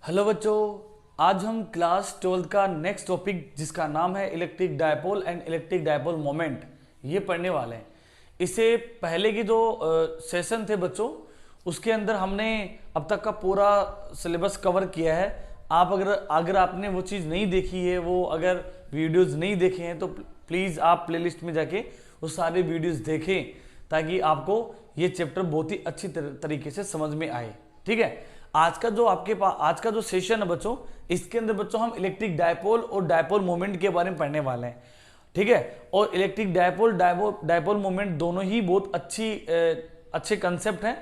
Hello बच्चों, आज हम क्लास 12th का नेक्स्ट टॉपिक जिसका नाम है electric dipole and electric dipole moment ये पढ़ने वाले हैं। इससे पहले की जो सेशन थे बच्चों, उसके अंदर हमने अब तक का पूरा सिलेबस कवर किया है। आप अगर आपने वो चीज़ नहीं देखी है, वो अगर वीडियोज़ नहीं देखे हैं तो प्लीज़ आप प्लेलिस्ट में जाके वो सारे वीडियोज़ देखें ताकि आपको ये चैप्टर बहुत ही अच्छी तरीके से समझ में आए। ठीक है, आज का जो आपके पास आज का जो सेशन है बच्चों, इसके अंदर बच्चों हम इलेक्ट्रिक डायपोल और डायपोल मोमेंट के बारे में पढ़ने वाले हैं। ठीक है, और इलेक्ट्रिक डायपोल डायपोल मोमेंट दोनों ही बहुत अच्छे कंसेप्ट हैं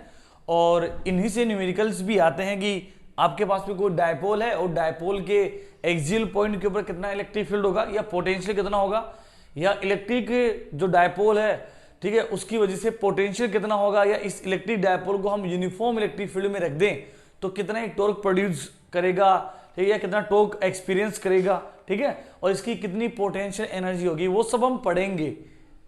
और इन्हीं से न्यूमेरिकल्स भी आते हैं कि आपके पास में कोई डायपोल है और डायपोल के एक्सियल पॉइंट के ऊपर कितना इलेक्ट्रिक फील्ड होगा या पोटेंशियल कितना होगा, या इलेक्ट्रिक जो डायपोल है, ठीक है, उसकी वजह से पोटेंशियल कितना होगा, या इस इलेक्ट्रिक डायपोल को हम यूनिफॉर्म इलेक्ट्रिक फील्ड में रख दें तो कितना एक टॉर्क प्रोड्यूस करेगा, ठीक है, कितना टॉर्क एक्सपीरियंस करेगा, ठीक है, और इसकी कितनी पोटेंशियल एनर्जी होगी, वो सब हम पढ़ेंगे,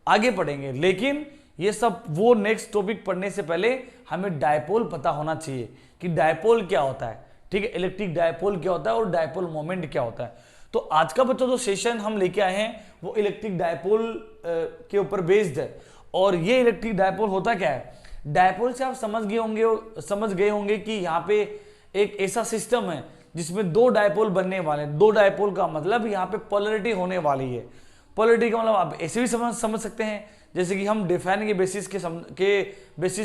आगे पढ़ेंगे। लेकिन ये सब वो नेक्स्ट टॉपिक पढ़ने से पहले हमें डायपोल पता होना चाहिए कि डायपोल क्या होता है, ठीक है, इलेक्ट्रिक डायपोल क्या होता है और डायपोल मोमेंट क्या होता है। तो आज का बच्चों जो सेशन हम लेके आए हैं वो इलेक्ट्रिक डायपोल के ऊपर बेस्ड है। और ये इलेक्ट्रिक डायपोल होता क्या है, डायपोल से आप समझ गए होंगे कि यहाँ पे एक ऐसा सिस्टम है जिसमें दो डायपोल बनने वाले हैं। दो डायपोल का मतलब यहाँ पे पोलरिटी होने वाली है। पोलरिटी का मतलब आप ऐसे भी समझ सकते हैं, जैसे कि हम डिफाइन के बेसिस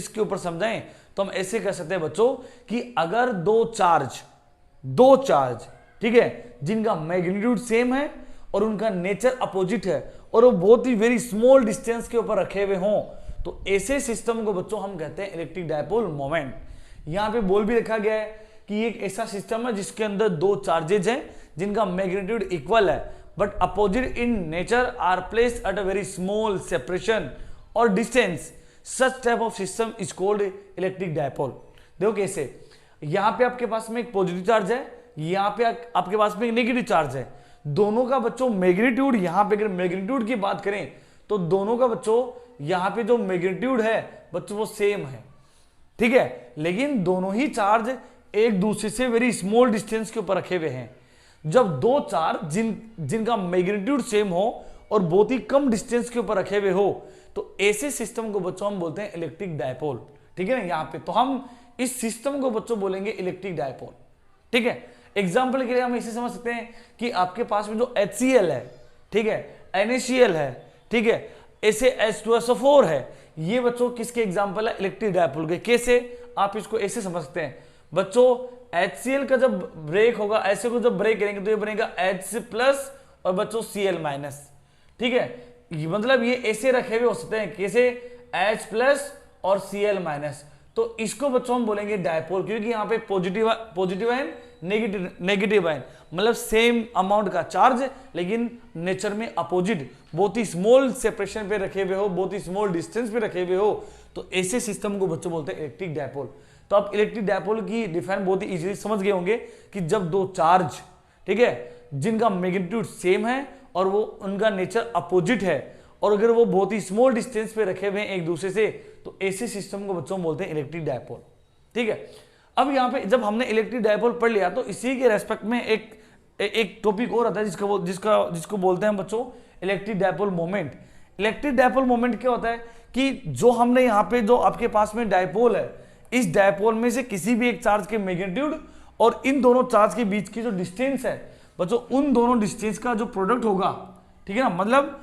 के ऊपर समझाएं तो हम ऐसे कर सकते हैं बच्चों कि अगर दो चार्ज, ठीक है, जिनका मैग्नीट्यूड सेम है और उनका नेचर अपोजिट है और वो बहुत ही वेरी स्मॉल डिस्टेंस के ऊपर रखे हुए हों, तो ऐसे सिस्टम को बच्चों हम कहते हैं इलेक्ट्रिक डायपोल मोमेंट। यहां पे बोल भी रखा गया है कि एक ऐसा सिस्टम है जिसके अंदर दो चार्जेज हैं जिनका मैग्नीट्यूड इक्वल है but opposite in nature are placed at a very small separation और distance. Such type of system is called electric dipole. देखो कैसे, यहां पे आपके पास में एक पॉजिटिव चार्ज है, यहां पे आपके पास में एक नेगेटिव चार्ज है। दोनों का बच्चों मैग्नीट्यूड, यहां पे अगर मैग्नीट्यूड की बात करें तो दोनों का बच्चों यहां पे जो मैग्नीट्यूड है बच्चों वो सेम है, ठीक है, लेकिन दोनों ही चार्ज एक दूसरे से वेरी स्मॉल डिस्टेंस के ऊपर रखे हुए हैं। जब दो चार्ज जिनका मैग्नीट्यूड सेम हो और बहुत ही कम डिस्टेंस के ऊपर रखे हुए हो तो ऐसे सिस्टम को बच्चों हम बोलते हैं इलेक्ट्रिक डायपोल। ठीक है ना, यहां पे तो हम इस सिस्टम को बच्चों बोलेंगे इलेक्ट्रिक डायपोल। ठीक है, एग्जाम्पल के लिए हम इसे समझ सकते हैं कि आपके पास में जो HCl है, ठीक है, NaCl है, ठीक है, ऐसे H2SO4 है, ये बच्चों किसके एग्जाम्पल है, इलेक्ट्रिक डायपोल के। कैसे, आप इसको ऐसे समझ सकते हैं बच्चों, HCl का जब ब्रेक होगा, ऐसे को जब ब्रेक करेंगे तो ये बनेगा H+ और बच्चों Cl-। ठीक है, मतलब ये ऐसे रखे हुए हो सकते हैं, कैसे, H+ और Cl-। तो इसको बच्चों हम बोलेंगे डायपोल, क्योंकि यहाँ पे पॉजिटिव आयन नेगेटिव आयन, मतलब सेम अमाउंट का चार्ज लेकिन नेचर में अपोजिट, बहुत ही स्मॉल सेपरेशन पे रखे हुए हो, बहुत ही स्मॉल डिस्टेंस पे रखे हुए हो, तो ऐसे सिस्टम को बच्चों बोलते हैं इलेक्ट्रिक डायपोल। तो आप इलेक्ट्रिक डायपोल की डिफाइन बहुत ही इजीली समझ गए होंगे कि जब दो चार्ज, ठीक है, जिनका मैग्नीट्यूड सेम है और वो उनका नेचर अपोजिट है और अगर वो बहुत ही स्मॉल डिस्टेंस पे रखे हुए हैं एक दूसरे से, तो ऐसे सिस्टम को बच्चों बोलते हैं इलेक्ट्रिक डायपोल। ठीक है, अब यहाँ पे जब हमने इलेक्ट्रिक डायपोल पढ़ लिया तो इसी के रेस्पेक्ट में एक टॉपिक और आता है जिसको बोलते हैं बच्चों electric dipole moment. Electric dipole moment क्या होता है कि जो हमने यहाँ पे जो आपके पास में डायपोल है, इस डायपोल में से किसी भी एक चार्ज के मैग्नीट्यूड और इन दोनों चार्ज के बीच की जो डिस्टेंस है बच्चों, उन दोनों डिस्टेंस का जो प्रोडक्ट होगा, ठीक है ना, मतलब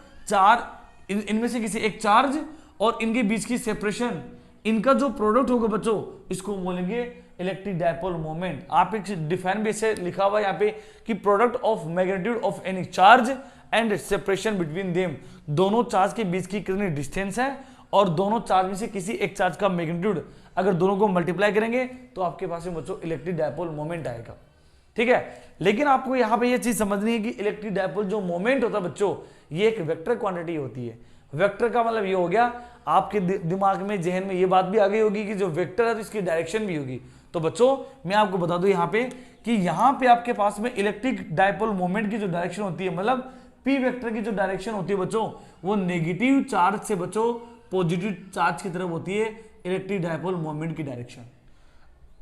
इनमें से किसी एक चार्ज और इनके बीच की सेपरेशन, इनका जो प्रोडक्ट होगा बच्चों, इसको बोलेंगे इलेक्ट्रिक डायपोल मोमेंट। आप एक डिफाइन भी ऐसे लिखा हुआ है यहाँ पे कि product of magnitude of any charge and separation between them, दोनों चार्ज के बीच की कितनी डिस्टेंस है और दोनों चार्ज में से किसी एक चार्ज का मैग्नीट्यूड, अगर दोनों को मल्टीप्लाई करेंगे तो आपके पास में बच्चों इलेक्ट्रिक डायपोल मोमेंट आएगा। ठीक है, लेकिन आपको यहाँ पे ये चीज समझनी है कि इलेक्ट्रिक डायपोल जो मोमेंट होता है बच्चों, ये एक वेक्टर क्वांटिटी होती है। वेक्टर का मतलब ये हो गया, आपके दिमाग में, जहन में ये बात भी आ गई होगी कि जो वेक्टर है तो इसकी डायरेक्शन भी होगी। तो बच्चों मैं आपको बता दूं यहाँ पे कि यहाँ पे आपके पास में इलेक्ट्रिक डायपोल मोमेंट की जो डायरेक्शन होती है, मतलब पी वेक्टर की जो डायरेक्शन होती है बच्चों, वो नेगेटिव चार्ज से बच्चों पॉजिटिव चार्ज की तरफ होती है इलेक्ट्रिक डायपोल मोमेंट की डायरेक्शन।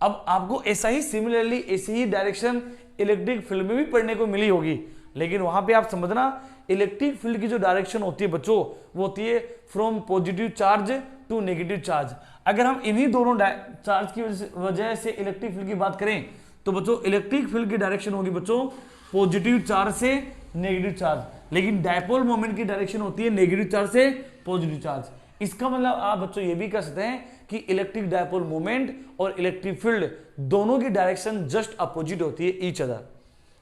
अब आपको ऐसा ही सिमिलरली ऐसी ही डायरेक्शन इलेक्ट्रिक फील्ड में भी पढ़ने को मिली होगी, लेकिन वहां पे आप समझना इलेक्ट्रिक फील्ड की जो डायरेक्शन होती है बच्चों वो होती है from positive charge to negative charge. अगर हम इन्हीं दोनों चार्ज की वजह से इलेक्ट्रिक फील्ड की बात करें तो बच्चों इलेक्ट्रिक फील्ड की डायरेक्शन होगी बच्चों पॉजिटिव चार्ज से नेगेटिव चार्ज, लेकिन डायपोल मोमेंट की डायरेक्शन होती है नेगेटिव चार्ज से पॉजिटिव चार्ज। इसका मतलब आप बच्चों ये भी कह सकते हैं कि इलेक्ट्रिक डायपोल मोमेंट और इलेक्ट्रिक फील्ड दोनों की डायरेक्शन जस्ट अपोजिट होती है ईच अदर।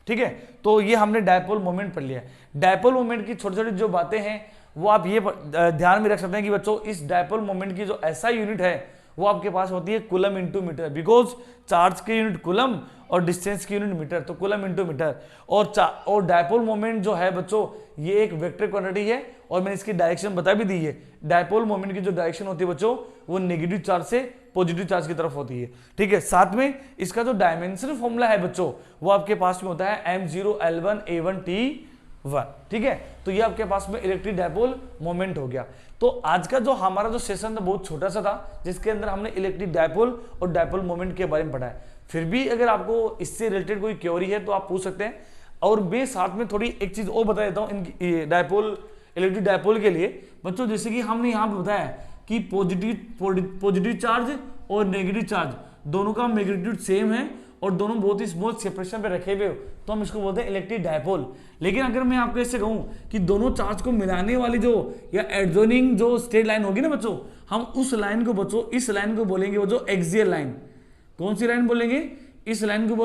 ठीक है, तो ये हमने डायपोल मोमेंट पढ़ लिया। डायपोल मोमेंट की छोटी छोटी जो बातें हैं वो आप ये ध्यान में रख सकते हैं कि बच्चों इस डायपोल मोमेंट की जो ऐसा यूनिट है वो आपके पास होती है coulomb into metre, because charge की यूनिट कूलम और डिस्टेंस की यूनिट मीटर, तो कूलम इंटू मीटर। और डायपोल मोमेंट जो है बच्चों ये एक वेक्टर क्वांटिटी है और मैंने इसकी डायरेक्शन बता भी दी है। डायपोल मोमेंट की जो डायरेक्शन होती है बच्चों वो नेगेटिव चार्ज से पॉजिटिव चार्ज की तरफ होती है। ठीक है, साथ में इसका जो डायमेंशन फॉर्मूला है बच्चों वो आपके पास में होता है m0L1A1T1। ठीक है, तो ये आपके पास में इलेक्ट्रिक डायपोल मोमेंट हो गया। तो आज का जो हमारा जो सेशन था बहुत छोटा सा था जिसके अंदर हमने इलेक्ट्रिक डायपोल और डायपोल मोमेंट के बारे में पढ़ा है। फिर भी अगर आपको इससे रिलेटेड कोई क्वेरी है तो आप पूछ सकते हैं। और मैं साथ में थोड़ी एक चीज और बता देता हूँ इन डायपोल इलेक्ट्रिक डायपोल के लिए बच्चों, जैसे कि हमने यहाँ पे बताया कि पॉजिटिव चार्ज और नेगेटिव चार्ज दोनों का मैग्नीट्यूड सेम है और दोनों बहुत ही स्मॉल सेपरेशन पे रखे हुए हो तो हम इसको बोलते हैं इलेक्ट्रिक डायपोल। लेकिन अगर मैं आपको ऐसे कहूं कि दोनों चार्ज को मिलाने वाली जो या एडजॉइनिंग जो स्ट्रेट लाइन होगी ना बच्चों, हम उस लाइन को बच्चों इस लाइन को बोलेंगे वो जो एक्सियल लाइन। कौन सी लाइन बोलेंगे? इस लाइन को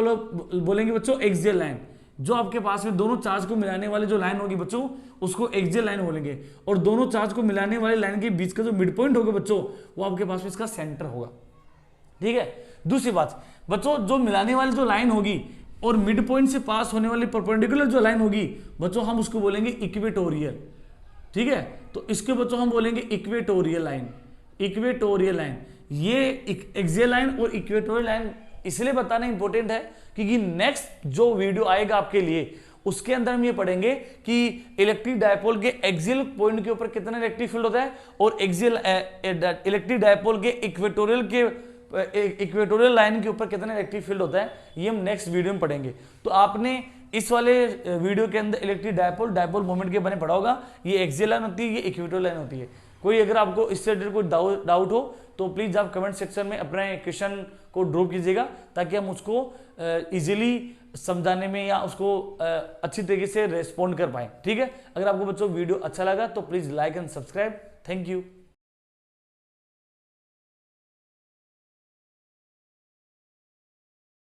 बोलेंगे बच्चों एक्सियल लाइन। जो आपके पास में दोनों चार्ज को मिलाने वाली जो लाइन होगी बच्चों उसको एक्सियल लाइन बोलेंगे। और दोनों चार्ज को मिलाने वाली लाइन के बीच का जो मिड पॉइंट होगा बच्चों वो आपके पास में इसका सेंटर होगा। ठीक है, दूसरी बात बच्चों जो मिलाने वाली जो लाइन होगी और मिड पॉइंट से पास होने वाली परपेंडिकुलर जो लाइन होगी बच्चों हम उसको बोलेंगे इक्वेटोरियल। ठीक है, तो इसके बच्चों हम बोलेंगे इक्वेटोरियल लाइन। इक्वेटोरियल लाइन ये एक्सियल लाइन और इक्वेटोरियल लाइन इसलिए बताना इंपॉर्टेंट है क्योंकि नेक्स्ट जो वीडियो आएगा आपके लिए उसके अंदर हम ये पढ़ेंगे कि इलेक्ट्रिक डायपोल के एक्सियल पॉइंट के ऊपर कितना इलेक्ट्रिक फील्ड होता है और एक्सियल इलेक्ट्रिक डायपोल के इक्वेटोरियल लाइन के ऊपर कितना इलेक्ट्रिक फील्ड होता है ये हम नेक्स्ट वीडियो में पढ़ेंगे। तो आपने इस वाले वीडियो के अंदर इलेक्ट्रिक डायपोल मोमेंट के बारे में पढ़ा होगा। ये एक्सियल लाइन होती है, ये इक्वेटोरियल लाइन होती है। कोई अगर आपको इससे रिलेटेड कोई डाउट हो तो प्लीज आप कमेंट सेक्शन में अपने क्वेश्चन को ड्रॉप कीजिएगा ताकि हम उसको इजीली समझाने में या उसको अच्छी तरीके से रेस्पॉन्ड कर पाए। ठीक है, अगर आपको बच्चों वीडियो अच्छा लगा तो please like and subscribe. Thank you.